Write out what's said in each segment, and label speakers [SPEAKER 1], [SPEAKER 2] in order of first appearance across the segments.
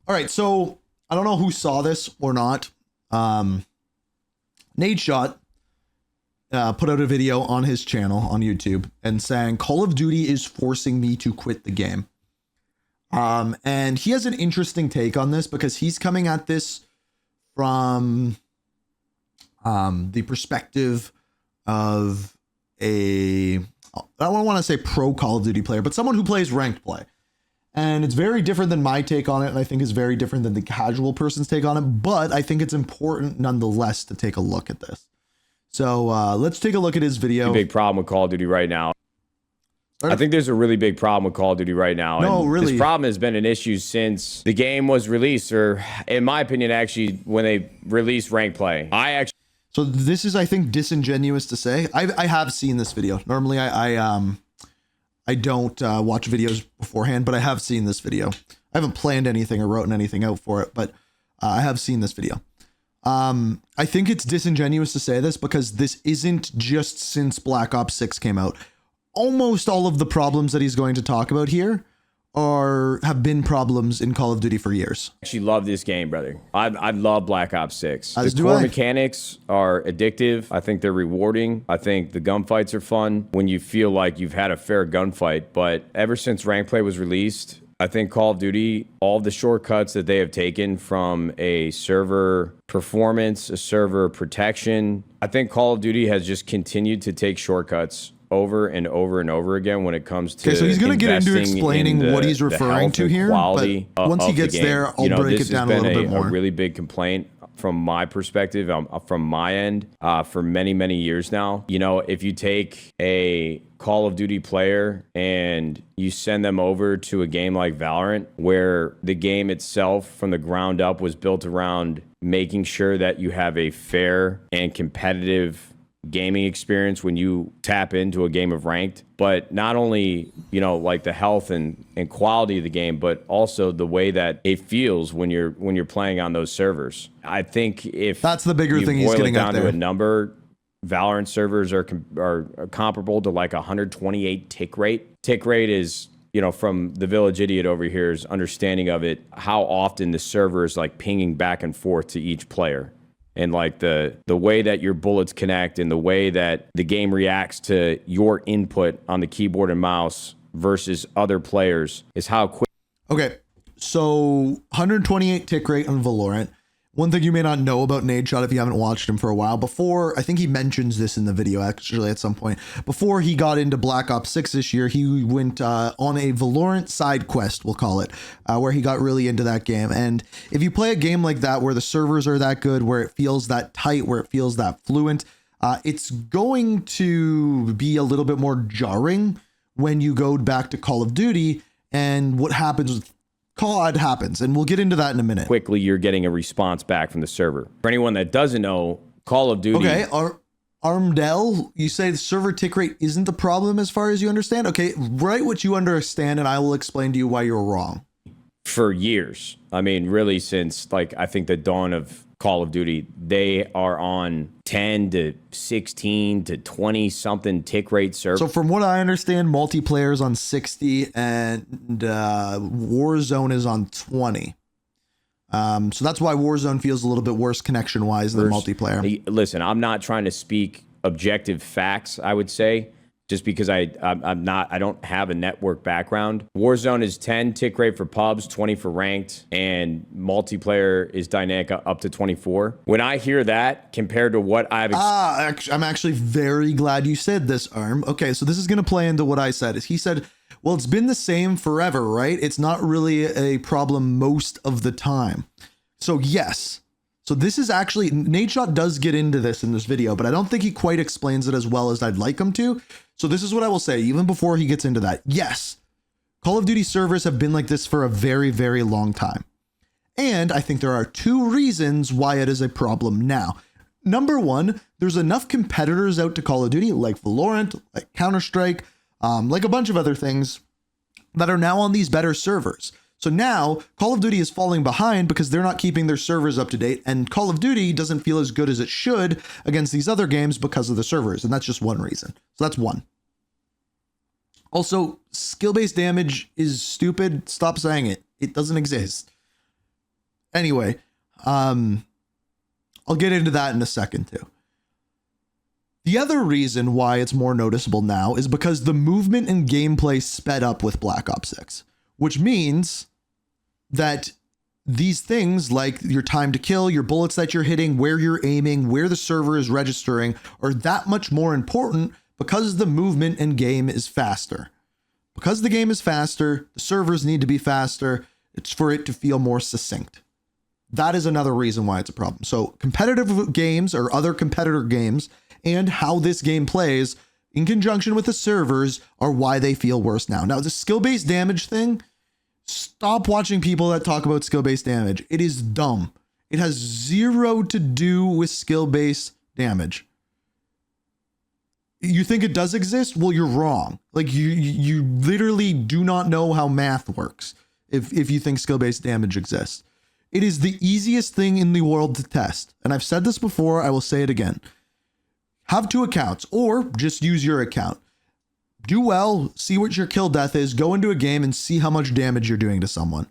[SPEAKER 1] All right, so I don't know who saw this or not. Nadeshot put out a video on his channel on YouTube and saying Call of Duty is forcing me to quit the game. And he has an interesting take on this because he's coming at this from the perspective of I don't want to say pro Call of Duty player, but someone who plays ranked play. And it's very different than my take on it, and I think it's very different than the casual person's take on it, but I think it's important nonetheless to take a look at this. So let's take a look at his video.
[SPEAKER 2] Big problem with Call of Duty right now. I think there's a really big problem with Call of Duty right now.
[SPEAKER 1] No,
[SPEAKER 2] and
[SPEAKER 1] really.
[SPEAKER 2] This problem has been an issue since the game was released, or in my opinion, actually, when they released ranked play.
[SPEAKER 1] So this is, I think, disingenuous to say. I have seen this video. Normally, I don't watch videos beforehand, but I have seen this video. I haven't planned anything or written anything out for it, but I have seen this video. I think it's disingenuous to say this because this isn't just since Black Ops 6 came out. Almost all of the problems that he's going to talk about here have been problems in Call of Duty for years.
[SPEAKER 2] I actually love this game, brother. I love Black Ops 6.
[SPEAKER 1] As
[SPEAKER 2] the
[SPEAKER 1] do
[SPEAKER 2] core
[SPEAKER 1] I.
[SPEAKER 2] mechanics are addictive. I think they're rewarding. I think the gunfights are fun when you feel like you've had a fair gunfight. But ever since ranked play was released, I think Call of Duty, all the shortcuts that they have taken from a server performance, a server protection, I think Call of Duty has just continued to take shortcuts over and over and over again when it comes to
[SPEAKER 1] so he's going to get into
[SPEAKER 2] investing
[SPEAKER 1] explaining
[SPEAKER 2] in
[SPEAKER 1] what he's referring to here, but once he gets there, I'll break it down a little bit more.
[SPEAKER 2] A really big complaint from my perspective, from my end, for many, many years now. You know, if you take a Call of Duty player and you send them over to a game like Valorant, where the game itself from the ground up was built around making sure that you have a fair and competitive gaming experience when you tap into a game of ranked, but not only, you know, like the health and quality of the game, but also the way that it feels when you're playing on those servers. I think if
[SPEAKER 1] that's the bigger thing he's getting
[SPEAKER 2] down
[SPEAKER 1] at there.
[SPEAKER 2] to a number, Valorant servers are comparable to like 128 tick rate. Tick rate is, you know, from the Village Idiot over here's understanding of it, how often the server is like pinging back and forth to each player. And like the way that your bullets connect and the way that the game reacts to your input on the keyboard and mouse versus other players is how quick.
[SPEAKER 1] Okay, so 128 tick rate on Valorant. One thing you may not know about Nadeshot if you haven't watched him for a while, before, I think he mentions this in the video actually at some point, before he got into Black Ops 6 this year, he went on a Valorant side quest, we'll call it, where he got really into that game. And if you play a game like that, where the servers are that good, where it feels that tight, where it feels that fluent, it's going to be a little bit more jarring when you go back to Call of Duty and what happens with COD happens, and we'll get into that in a minute.
[SPEAKER 2] Quickly, you're getting a response back from the server. For anyone that doesn't know, Call of Duty.
[SPEAKER 1] Okay, Armdell, you say the server tick rate isn't the problem as far as you understand? Okay, write what you understand, and I will explain to you why you're wrong.
[SPEAKER 2] For years, I mean, really since like I think the dawn of Call of Duty, they are on 10 to 16 to 20 something tick rate servers.
[SPEAKER 1] So from what I understand, multiplayer is on 60 and Warzone is on 20. So that's why Warzone feels a little bit worse connection wise than multiplayer.
[SPEAKER 2] Listen, I'm not trying to speak objective facts, I would say, just because I don't have a network background. Warzone is 10 tick rate for pubs, 20 for ranked, and multiplayer is dynamic up to 24. When I hear that compared to what I'm
[SPEAKER 1] actually very glad you said this, Arm. Okay, so this is going to play into what I said. He said, well, it's been the same forever, right? It's not really a problem most of the time. So yes. So this is actually, Nadeshot does get into this in this video, but I don't think he quite explains it as well as I'd like him to. So this is what I will say, even before he gets into that. Yes, Call of Duty servers have been like this for a very, very long time. And I think there are two reasons why it is a problem now. Number one, there's enough competitors out to Call of Duty, like Valorant, like Counter-Strike, like a bunch of other things that are now on these better servers. So now Call of Duty is falling behind because they're not keeping their servers up to date, and Call of Duty doesn't feel as good as it should against these other games because of the servers. And that's just one reason. So that's one. Also, skill-based damage is stupid. Stop saying it. It doesn't exist. anyway, I'll get into that in a second too. The other reason why it's more noticeable now is because the movement and gameplay sped up with Black Ops 6, which means that these things like your time to kill, your bullets that you're hitting, where you're aiming, where the server is registering are that much more important because the movement and game is faster. Because the game is faster, the servers need to be faster. It's for it to feel more succinct. That is another reason why it's a problem. So competitive games or other competitor games and how this game plays in conjunction with the servers are why they feel worse now. Now, the skill-based damage thing, stop watching people that talk about skill-based damage. It is dumb. It has zero to do with skill-based damage. You think it does exist? Well, you're wrong. Like you literally do not know how math works if you think skill-based damage exists. It is the easiest thing in the world to test. And I've said this before, I will say it again. Have 2 accounts or just use your account. Do well, see what your kill death is, go into a game and see how much damage you're doing to someone.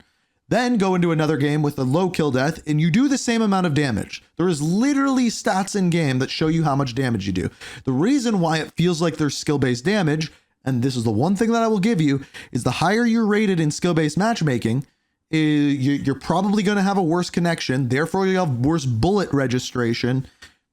[SPEAKER 1] Then go into another game with a low kill death and you do the same amount of damage. There is literally stats in game that show you how much damage you do. The reason why it feels like there's skill-based damage, and this is the one thing that I will give you, is the higher you're rated in skill-based matchmaking, you're probably going to have a worse connection. Therefore, you have worse bullet registration.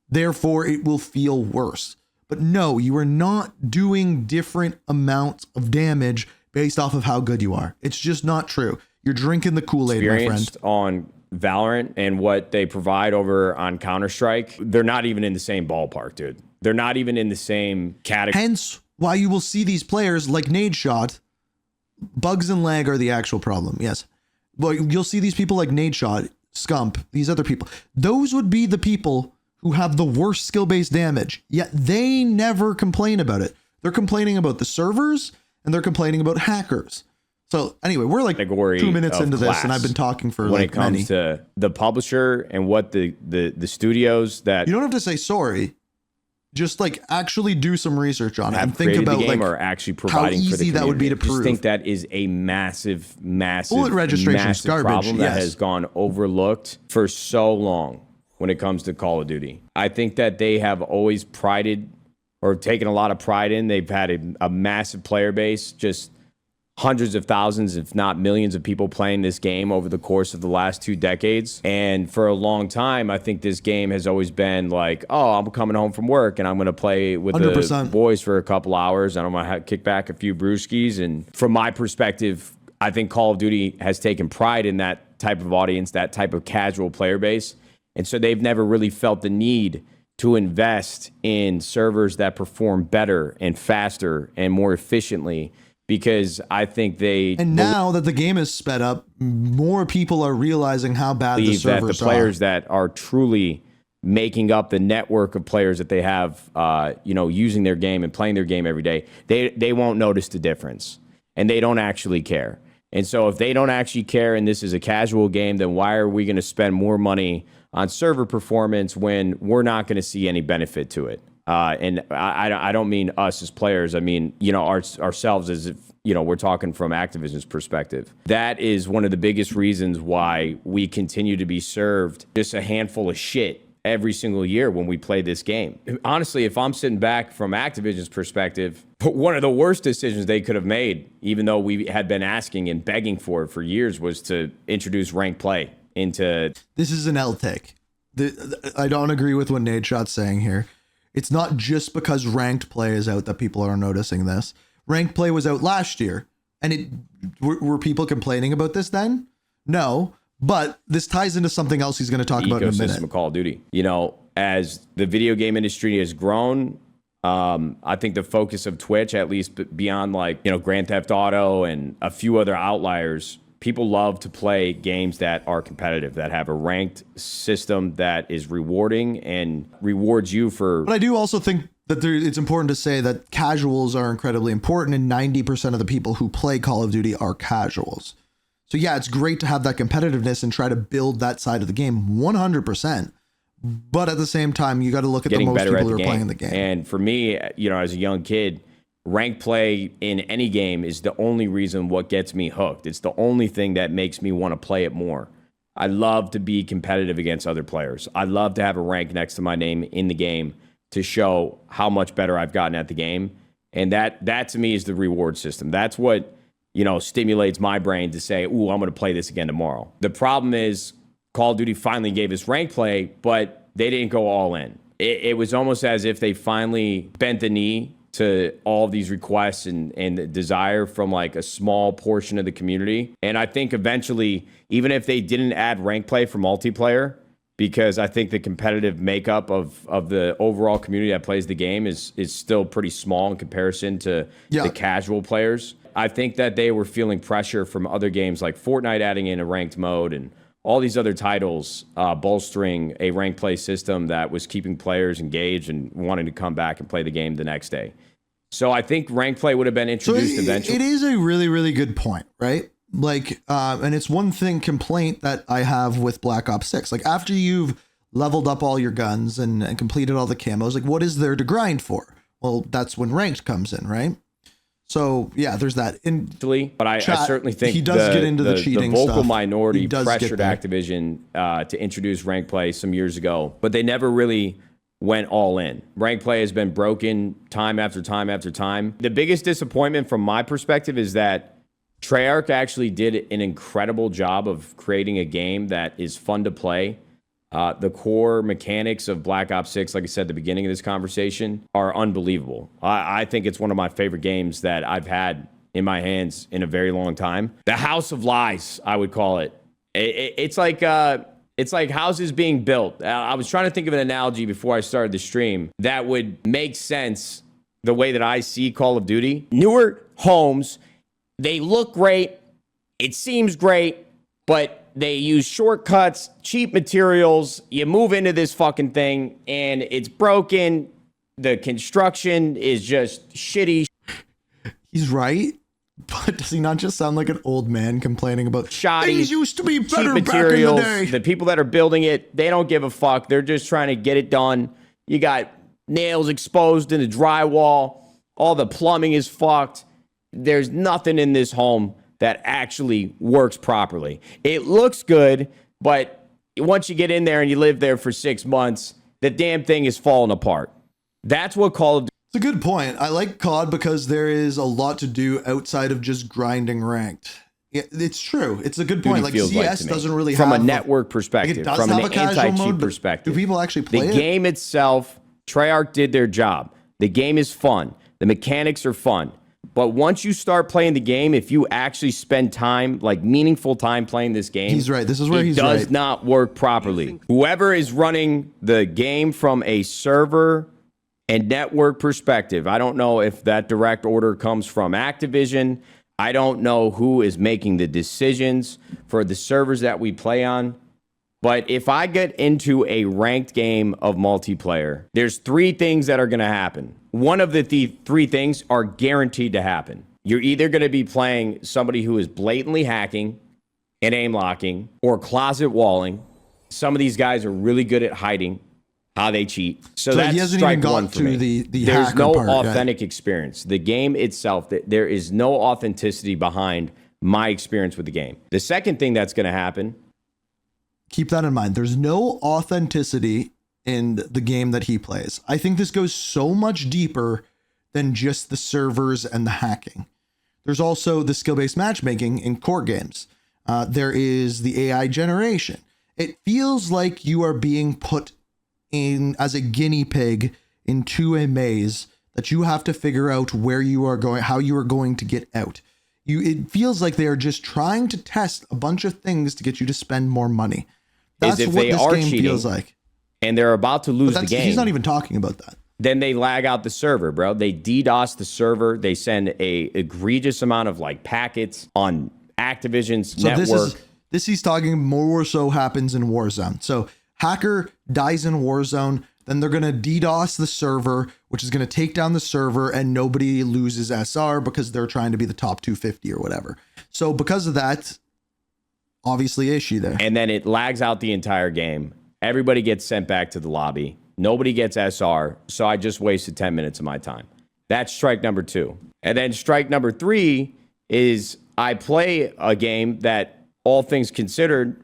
[SPEAKER 1] Therefore, it will feel worse. But no, you are not doing different amounts of damage based off of how good you are. It's just not true. You're drinking the Kool-Aid, my friend.
[SPEAKER 2] Experienced on Valorant and what they provide over on Counter-Strike, they're not even in the same ballpark, dude. They're not even in the same category.
[SPEAKER 1] Hence why you will see these players like Nadeshot. Bugs and lag are the actual problem, yes. But you'll see these people like Nadeshot, Scump, these other people. Those would be the people who have the worst skill-based damage, yet they never complain about it. They're complaining about the servers and they're complaining about hackers. So anyway, we're like 2 minutes into this and I've been talking for
[SPEAKER 2] when it comes to the publisher and what the studios that
[SPEAKER 1] you don't have to say sorry. Just like actually do some research on it and think
[SPEAKER 2] created
[SPEAKER 1] about
[SPEAKER 2] the game
[SPEAKER 1] like
[SPEAKER 2] or actually providing
[SPEAKER 1] how
[SPEAKER 2] for the
[SPEAKER 1] easy that would be to
[SPEAKER 2] community. I
[SPEAKER 1] prove.
[SPEAKER 2] just think that is a massive
[SPEAKER 1] bullet registration
[SPEAKER 2] massive
[SPEAKER 1] garbage,
[SPEAKER 2] problem that
[SPEAKER 1] yes.
[SPEAKER 2] has gone overlooked for so long when it comes to Call of Duty. I think that they have always prided or taken a lot of pride in. They've had a massive player base, just hundreds of thousands, if not millions of people playing this game over the course of the last 2 decades. And for a long time, I think this game has always been like, oh, I'm coming home from work and I'm going to play with 100%. The boys for a couple hours and I'm going to kick back a few brewskis. And from my perspective, I think Call of Duty has taken pride in that type of audience, that type of casual player base. And so they've never really felt the need to invest in servers that perform better and faster and more efficiently, because I think they...
[SPEAKER 1] And now that the game is sped up, more people are realizing how bad the servers are.
[SPEAKER 2] That the players that are truly making up the network of players that they have, using their game and playing their game every day, they won't notice the difference. And they don't actually care. And so if they don't actually care and this is a casual game, then why are we going to spend more money on server performance when we're not going to see any benefit to it? And I don't mean us as players. I mean, ourselves as if, we're talking from Activision's perspective. That is one of the biggest reasons why we continue to be served just a handful of shit every single year when we play this game. Honestly, if I'm sitting back from Activision's perspective, one of the worst decisions they could have made, even though we had been asking and begging for it for years, was to introduce ranked play into...
[SPEAKER 1] This is an L take. I don't agree with what Nadeshot's saying here. It's not just because ranked play is out that people are noticing this. Ranked play was out last year. And were people complaining about this then? No. But this ties into something else he's going to talk about in a minute.
[SPEAKER 2] Ecosystem of Call of Duty. As the video game industry has grown, I think the focus of Twitch, at least beyond Grand Theft Auto and a few other outliers, people love to play games that are competitive, that have a ranked system that is rewarding and rewards you for...
[SPEAKER 1] But I do also think that it's important to say that casuals are incredibly important, and 90% of the people who play Call of Duty are casuals. So yeah, it's great to have that competitiveness and try to build that side of the game 100%. But at the same time, you got to look at the most people who are playing the game.
[SPEAKER 2] And for me, as a young kid, ranked play in any game is the only reason what gets me hooked. It's the only thing that makes me want to play it more. I love to be competitive against other players. I love to have a rank next to my name in the game to show how much better I've gotten at the game. And that to me is the reward system. That's what, stimulates my brain to say, ooh, I'm going to play this again tomorrow. The problem is Call of Duty finally gave us rank play, but they didn't go all in. It was almost as if they finally bent the knee to all of these requests and the desire from like a small portion of the community. And I think eventually, even if they didn't add rank play for multiplayer, because I think the competitive makeup of the overall community that plays the game is still pretty small in comparison to the casual players. I think that they were feeling pressure from other games like Fortnite adding in a ranked mode and all these other titles bolstering a rank play system that was keeping players engaged and wanting to come back and play the game the next day. So I think rank play would have been introduced eventually.
[SPEAKER 1] It is a really, really good point, right? Like, and it's one complaint that I have with Black Ops 6. Like, after you've leveled up all your guns and completed all the camos, like, what is there to grind for? Well, that's when ranked comes in, right? So yeah, there's that.
[SPEAKER 2] But I certainly think
[SPEAKER 1] he does get into the cheating
[SPEAKER 2] the vocal
[SPEAKER 1] stuff.
[SPEAKER 2] minority pressured Activision to introduce rank play some years ago, but they never really went all in. Rank play has been broken time after time after time. The biggest disappointment from my perspective is that Treyarch actually did an incredible job of creating a game that is fun to play. The core mechanics of Black Ops 6, like I said at the beginning of this conversation, are unbelievable. I think it's one of my favorite games that I've had in my hands in a very long time. The House of Lies, I would call it. It's like houses being built. I was trying to think of an analogy before I started the stream that would make sense the way that I see Call of Duty. Newer homes, they look great. It seems great, but they use shortcuts, cheap materials. You move into this fucking thing and it's broken. The construction is just shitty.
[SPEAKER 1] He's right. But does he not just sound like an old man complaining about
[SPEAKER 2] shoddy,
[SPEAKER 1] things used to be better
[SPEAKER 2] materials,
[SPEAKER 1] back in the day?
[SPEAKER 2] The people that are building it, they don't give a fuck. They're just trying to get it done. You got nails exposed in the drywall. All the plumbing is fucked. There's nothing in this home that actually works properly. It looks good, but once you get in there and you live there for 6 months, the damn thing is falling apart. That's what Call of Duty.
[SPEAKER 1] It's a good point. I like COD because there is a lot to do outside of just grinding ranked. It's true. It's a good point. Like CS doesn't really
[SPEAKER 2] from
[SPEAKER 1] have
[SPEAKER 2] a network perspective, from an anti-cheat perspective.
[SPEAKER 1] Do people actually play
[SPEAKER 2] the game itself? Treyarch did their job. The game is fun. The mechanics are fun. But once you start playing the game, if you actually spend time, like meaningful time playing this game,
[SPEAKER 1] he's right. This is where he's right.
[SPEAKER 2] It does not work properly. Whoever is running the game from a server and network perspective, I don't know if that direct order comes from Activision. I don't know who is making the decisions for the servers that we play on. But if I get into a ranked game of multiplayer, there's 3 things that are going to happen. One of the 3 things are guaranteed to happen. You're either going to be playing somebody who is blatantly hacking and aim locking or closet walling. Some of these guys are really good at hiding how they cheat. So that's
[SPEAKER 1] he hasn't
[SPEAKER 2] strike
[SPEAKER 1] even got
[SPEAKER 2] one for
[SPEAKER 1] to
[SPEAKER 2] me.
[SPEAKER 1] the
[SPEAKER 2] There's
[SPEAKER 1] hacker
[SPEAKER 2] no
[SPEAKER 1] part
[SPEAKER 2] authentic experience. The game itself, there is no authenticity behind my experience with the game. The second thing that's going to happen,
[SPEAKER 1] keep that in mind. There's no authenticity in the game that he plays. I think this goes so much deeper than just the servers and the hacking. There's also the skill-based matchmaking in core games. There is the AI generation. It feels like you are being put in as a guinea pig into a maze that you have to figure out where you are going, how you are going to get out. It feels like they are just trying to test a bunch of things to get you to spend more money. That's
[SPEAKER 2] if
[SPEAKER 1] what
[SPEAKER 2] they
[SPEAKER 1] this
[SPEAKER 2] are
[SPEAKER 1] game
[SPEAKER 2] cheating
[SPEAKER 1] feels like.
[SPEAKER 2] And they're about to lose the game.
[SPEAKER 1] He's not even talking about that.
[SPEAKER 2] Then they lag out the server, bro. They DDoS the server. They send a egregious amount of like packets on Activision's network.
[SPEAKER 1] This he's talking more so happens in Warzone. So hacker dies in Warzone, then they're going to DDoS the server, which is going to take down the server, and nobody loses SR because they're trying to be the top 250 or whatever. So because of that, obviously issue there.
[SPEAKER 2] And then it lags out the entire game. Everybody gets sent back to the lobby. Nobody gets SR. So I just wasted 10 minutes of my time. That's strike number 2. And then strike number 3 is I play a game that, all things considered,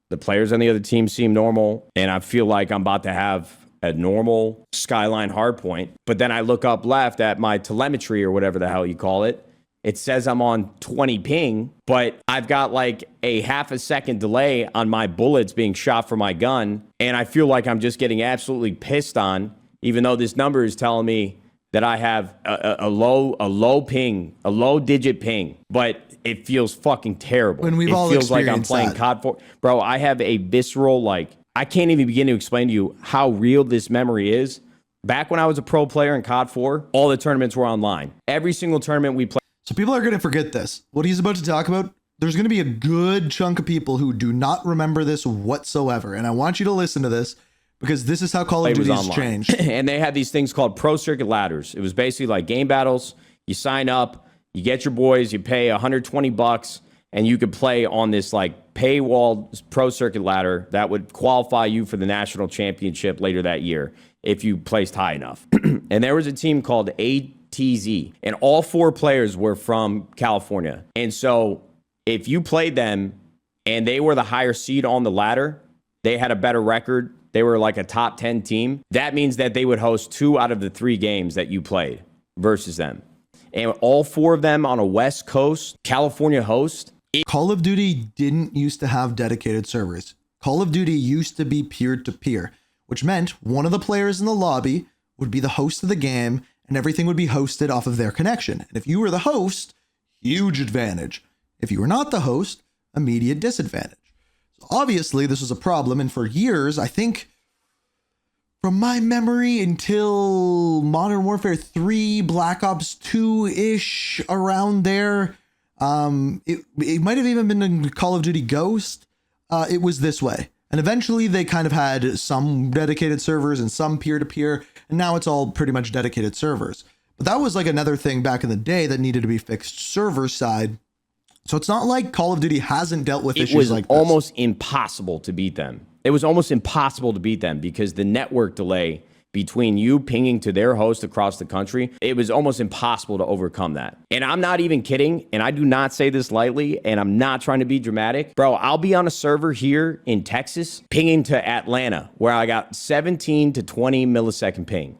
[SPEAKER 2] The players on the other team seem normal. And I feel like I'm about to have a normal Skyline hardpoint. But then I look up left at my telemetry or whatever the hell you call it. It says I'm on 20 ping, but I've got like a half a second delay on my bullets being shot from my gun. And I feel like I'm just getting absolutely pissed on, even though this number is telling me that I have a low ping, a low digit ping, but it feels fucking terrible.
[SPEAKER 1] When we've all
[SPEAKER 2] It feels like I'm
[SPEAKER 1] experienced
[SPEAKER 2] playing
[SPEAKER 1] that.
[SPEAKER 2] COD 4. Bro, I have a visceral, like, I can't even begin to explain to you how real this memory is. Back when I was a pro player in COD 4, all the tournaments were online. Every single tournament we played.
[SPEAKER 1] So people are going to forget this. What he's about to talk about, there's going to be a good chunk of people who do not remember this whatsoever. And I want you to listen to this because this is how Call of Duty has changed.
[SPEAKER 2] And they had these things called pro circuit ladders. It was basically like game battles. You sign up, you get your boys, you pay $120, and you could play on this like paywall pro circuit ladder that would qualify you for the national championship later that year if you placed high enough. And there was a team called ATZ, and all 4 players were from California. And so if you played them and they were the higher seed on the ladder, they had a better record, they were like a top 10 team, that means that they would host 2 out of the 3 games that you played versus them. And all 4 of them on a West Coast California host.
[SPEAKER 1] Call of Duty didn't used to have dedicated servers. Call of Duty used to be peer-to-peer, which meant one of the players in the lobby would be the host of the game and everything would be hosted off of their connection. And if you were the host, huge advantage. If you were not the host, immediate disadvantage. So obviously, this was a problem. And for years, I think from my memory until Modern Warfare 3, Black Ops 2-ish, around there, it might have even been in Call of Duty Ghost. It was this way. And eventually they kind of had some dedicated servers and some peer-to-peer, and now it's all pretty much dedicated servers. But that was like another thing back in the day that needed to be fixed server side. So it's not like Call of Duty hasn't dealt with issues like this.
[SPEAKER 2] It was almost impossible to beat them. It was almost impossible to beat them because the network delay between you pinging to their host across the country, it was almost impossible to overcome that. And I'm not even kidding, and I do not say this lightly, and I'm not trying to be dramatic. Bro, I'll be on a server here in Texas, pinging to Atlanta, where I got 17 to 20 millisecond ping.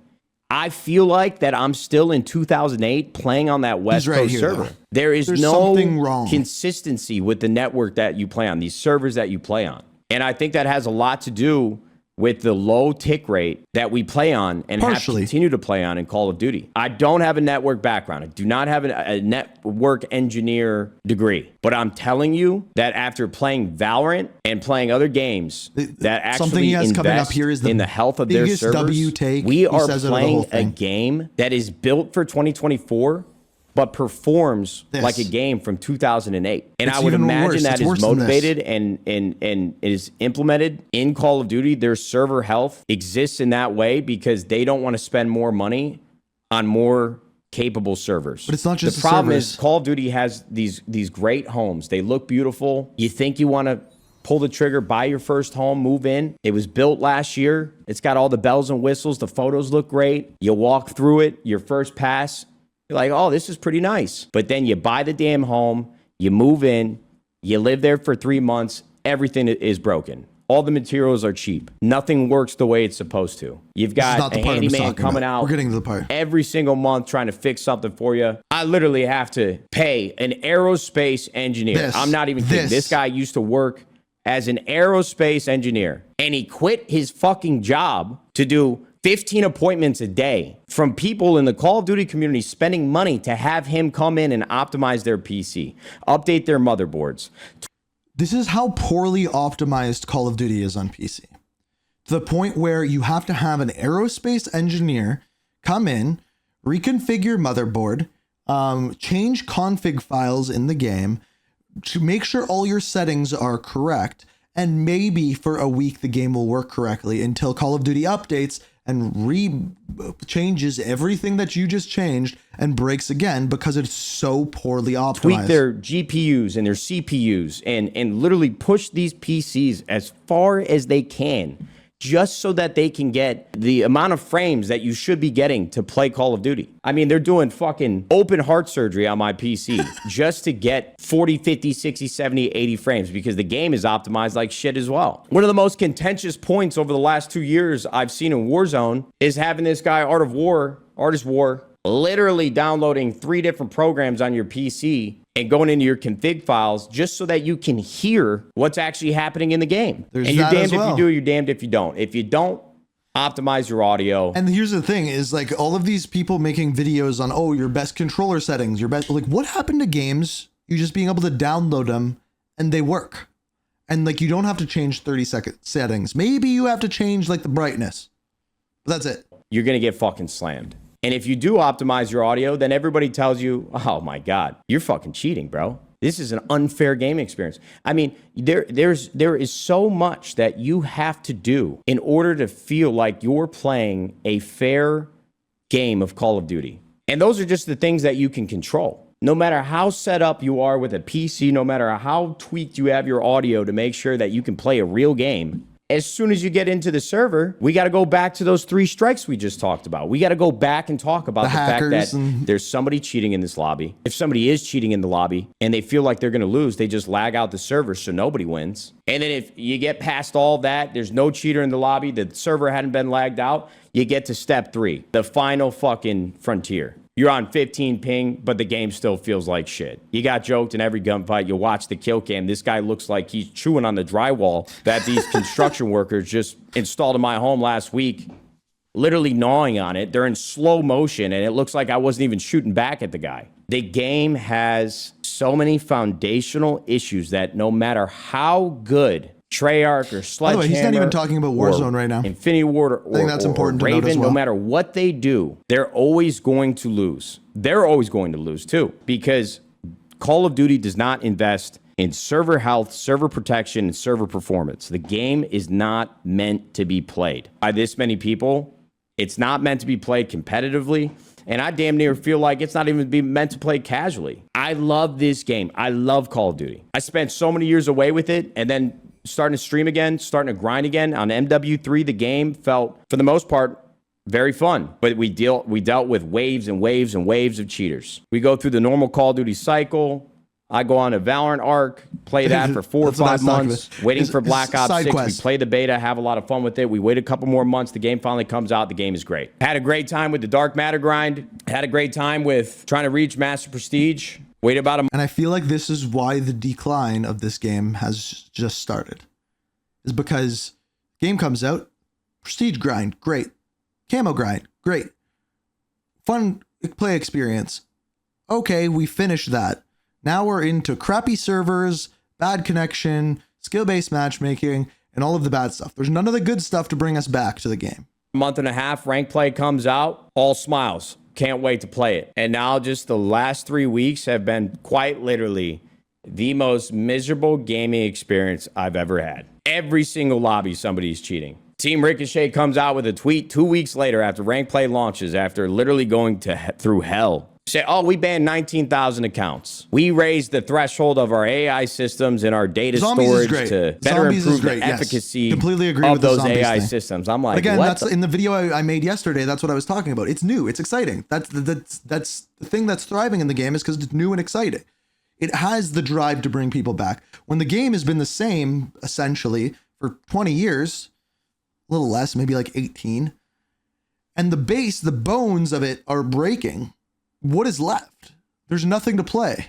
[SPEAKER 2] I feel like that I'm still in 2008 playing on that West Coast server.
[SPEAKER 1] Though.
[SPEAKER 2] There's
[SPEAKER 1] no
[SPEAKER 2] something
[SPEAKER 1] wrong.
[SPEAKER 2] Consistency with the network that you play on, these servers that you play on. And I think that has a lot to do with the low tick rate that we play on and have to continue to play on in Call of Duty. I don't have a network background. I do not have a network engineer degree. But I'm telling you that after playing Valorant and playing other games that actually invest in the health of their servers, we are playing a game that is built for 2024 but performs like a game from 2008. And I would imagine that is motivated and is implemented in Call of Duty. Their server health exists in that way because they don't want to spend more money on more capable servers.
[SPEAKER 1] But it's not just
[SPEAKER 2] the problem is Call of Duty has these great homes. They look beautiful. You think you want to pull the trigger, buy your first home, move in. It was built last year. It's got all the bells and whistles. The photos look great. You walk through it, your first pass, you're like, oh, this is pretty nice. But then you buy the damn home, you move in, you live there for 3 months, everything is broken. All the materials are cheap. Nothing works the way it's supposed to. You've got a handyman coming out
[SPEAKER 1] We're getting to the part.
[SPEAKER 2] every single month trying to fix something for you. I literally have to pay an aerospace engineer. I'm not even kidding. This guy used to work as an aerospace engineer, and he quit his fucking job to do 15 appointments a day from people in the Call of Duty community spending money to have him come in and optimize their PC, update their motherboards.
[SPEAKER 1] This is how poorly optimized Call of Duty is on PC. To the point where you have to have an aerospace engineer come in, reconfigure motherboard, change config files in the game to make sure all your settings are correct. And maybe for a week, the game will work correctly until Call of Duty updates and changes everything that you just changed and breaks again because it's so poorly optimized.
[SPEAKER 2] Tweak their GPUs and their CPUs and literally push these PCs as far as they can just so that they can get the amount of frames that you should be getting to play Call of Duty. I mean, they're doing fucking open heart surgery on my PC just to get 40, 50, 60, 70, 80 frames because the game is optimized like shit as well. One of the most contentious points over the last 2 years I've seen in Warzone is having this guy, Artist War, literally downloading 3 different programs on your PC and going into your config files just so that you can hear what's actually happening in the game.
[SPEAKER 1] There's
[SPEAKER 2] and you're
[SPEAKER 1] that
[SPEAKER 2] damned
[SPEAKER 1] as
[SPEAKER 2] if
[SPEAKER 1] well.
[SPEAKER 2] you do, you're damned if you don't. If you don't optimize your audio.
[SPEAKER 1] And here's the thing is like all of these people making videos on, oh, your best controller settings, your best, like what happened to games? You just being able to download them and they work. And like, you don't have to change 30-second settings. Maybe you have to change like the brightness, but that's it.
[SPEAKER 2] You're going to get fucking slammed. And if you do optimize your audio, then everybody tells you, oh my God, you're fucking cheating, bro. This is an unfair gaming experience. I mean, there is so much that you have to do in order to feel like you're playing a fair game of Call of Duty. And those are just the things that you can control. No matter how set up you are with a PC, no matter how tweaked you have your audio to make sure that you can play a real game, as soon as you get into the server, we got to go back to those 3 strikes we just talked about. We got to go back and talk about the fact that there's somebody cheating in this lobby. If somebody is cheating in the lobby and they feel like they're going to lose, they just lag out the server so nobody wins. And then if you get past all that, there's no cheater in the lobby, the server hadn't been lagged out, you get to step 3, the final fucking frontier. You're on 15 ping, but the game still feels like shit. You got joked in every gunfight. You watch the kill cam. This guy looks like he's chewing on the drywall that these construction workers just installed in my home last week, literally gnawing on it. They're in slow motion, and it looks like I wasn't even shooting back at the guy. The game has so many foundational issues that no matter how good Treyarch or Sledgehammer.
[SPEAKER 1] By the way, he's not even talking about Warzone right now.
[SPEAKER 2] Infinity Ward or,
[SPEAKER 1] I think that's important to note
[SPEAKER 2] Raven,
[SPEAKER 1] as well.
[SPEAKER 2] no matter what they do, they're always going to lose. They're always going to lose too, because Call of Duty does not invest in server health, server protection, and server performance. The game is not meant to be played by this many people. It's not meant to be played competitively. And I damn near feel like it's not even meant to play casually. I love this game. I love Call of Duty. I spent so many years away with it, and then starting to stream again, starting to grind again on MW3, the game felt, for the most part, very fun. But we dealt with waves and waves and waves of cheaters. We go through the normal Call of Duty cycle. I go on a Valorant arc, play that for 4 or 5 months, waiting for Black Ops 6. We play the beta, have a lot of fun with it. We wait a couple more months. The game finally comes out. The game is great. Had a great time with the Dark Matter grind. Had a great time with trying to reach Master Prestige. Wait about a month.
[SPEAKER 1] And I feel like this is why the decline of this game has just started. Is because game comes out, prestige grind, great. Camo grind, great. Fun play experience. Okay, we finished that. Now we're into crappy servers, bad connection, skill-based matchmaking, and all of the bad stuff. There's none of the good stuff to bring us back to the game.
[SPEAKER 2] Month and a half, rank play comes out, all smiles. Can't wait to play it. And now just the last 3 weeks have been quite literally the most miserable gaming experience I've ever had. Every single lobby, somebody's cheating. Team Ricochet comes out with a tweet 2 weeks later after rank play launches, after literally going through hell. Say, oh, we banned 19,000 accounts. We raised the threshold of our AI systems and our data storage to better improve the efficacy of those AI systems. I'm like,
[SPEAKER 1] again,
[SPEAKER 2] what
[SPEAKER 1] that's in the video I made yesterday. That's what I was talking about. It's new. It's exciting. That's the thing that's thriving in the game is because it's new and exciting. It has the drive to bring people back. When the game has been the same, essentially, for 20 years, a little less, maybe like 18, and the bones of it are breaking, what is left? There's nothing to play.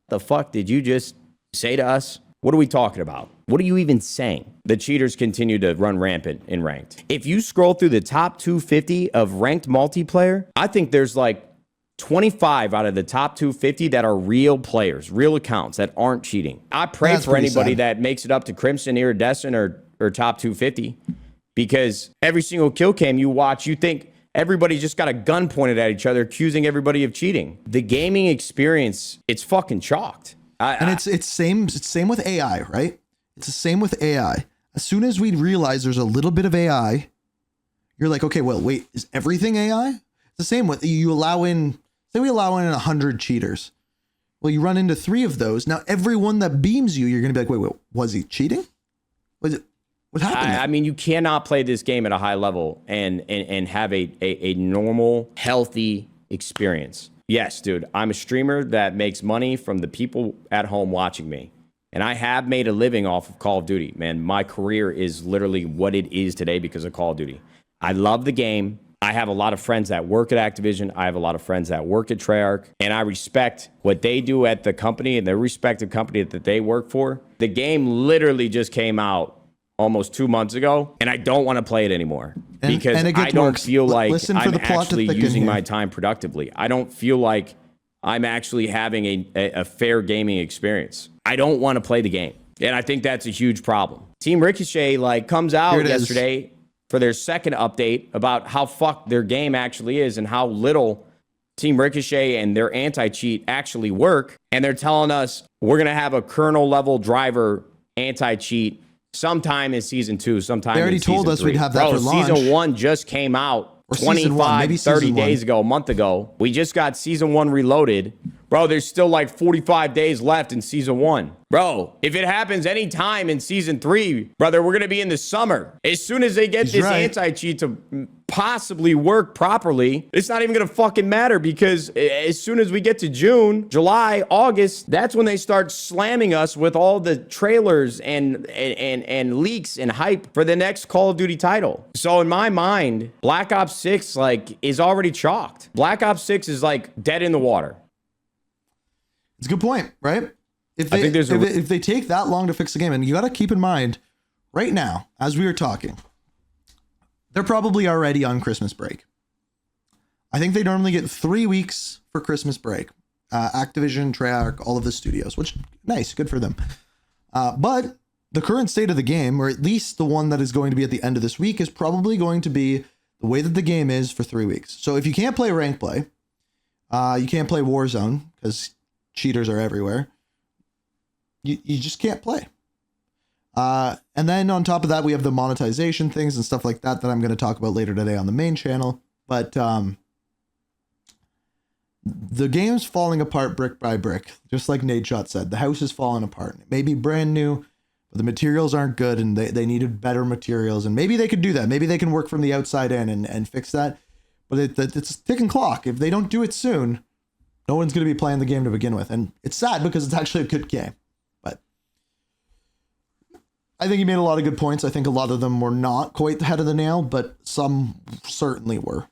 [SPEAKER 2] The fuck did you just say to us? What are we talking about? What are you even saying? The cheaters continue to run rampant in ranked. If you scroll through the top 250 of ranked multiplayer, I think there's like 25 out of the top 250 that are real players, real accounts that aren't cheating. I pray for anybody that makes it up to Crimson, Iridescent, or top 250, because every single kill cam you watch, you think everybody just got a gun pointed at each other, accusing everybody of cheating. The gaming experience, it's fucking chalked.
[SPEAKER 1] It's same with AI, right? It's the same with AI. As soon as we realize there's a little bit of AI, you're like, okay, well, wait, is everything AI? It's the same with you allow in, say we allow in 100 cheaters. Well, you run into 3 of those. Now, everyone that beams you, you're going to be like, wait, was he cheating? Was it? What happened?
[SPEAKER 2] I mean, you cannot play this game at a high level and have a normal, healthy experience. Yes, dude, I'm a streamer that makes money from the people at home watching me. And I have made a living off of Call of Duty, man. My career is literally what it is today because of Call of Duty. I love the game. I have a lot of friends that work at Activision. I have a lot of friends that work at Treyarch. And I respect what they do at the company and the respective company that they work for. The game literally just came out almost 2 months ago, and I don't want to play it anymore because I don't feel like I'm actually using my time productively. I don't feel like I'm actually having a fair gaming experience. I don't want to play the game. And I think that's a huge problem. Team Ricochet comes out yesterday for their second update about how fucked their game actually is and how little Team Ricochet and their anti-cheat actually work. And they're telling us we're going to have a kernel level driver anti-cheat sometime in season 2, sometime in season 3. They already told us we'd have that for launch. Season 1 just came out 25, 30 days ago, a month ago. We just got season 1 reloaded. Bro, there's still 45 days left in season 1. Bro, if it happens anytime in season 3, brother, we're going to be in the summer. As soon as they get this anti-cheat to possibly work properly, it's not even going to fucking matter because as soon as we get to June, July, August, that's when they start slamming us with all the trailers and leaks and hype for the next Call of Duty title. So in my mind, Black Ops 6 is already chalked. Black Ops 6 is dead in the water.
[SPEAKER 1] It's a good point, right? If they take that long to fix the game, and you got to keep in mind, right now, as we are talking, they're probably already on Christmas break. I think they normally get 3 weeks for Christmas break. Activision, Treyarch, all of the studios, which, nice, good for them. But the current state of the game, or at least the one that is going to be at the end of this week, is probably going to be the way that the game is for 3 weeks. So if you can't play rank play, you can't play Warzone, because cheaters are everywhere. You just can't play. And then on top of that, we have the monetization things and stuff like that I'm going to talk about later today on the main channel. But the game's falling apart brick by brick, just like Nadeshot said. The house is falling apart. It may be brand new, but the materials aren't good, and they needed better materials. And maybe they could do that. Maybe they can work from the outside in and fix that. But it's a ticking clock. If they don't do it soon, no one's going to be playing the game to begin with. And it's sad because it's actually a good game. But I think he made a lot of good points. I think a lot of them were not quite the head of the nail, but some certainly were.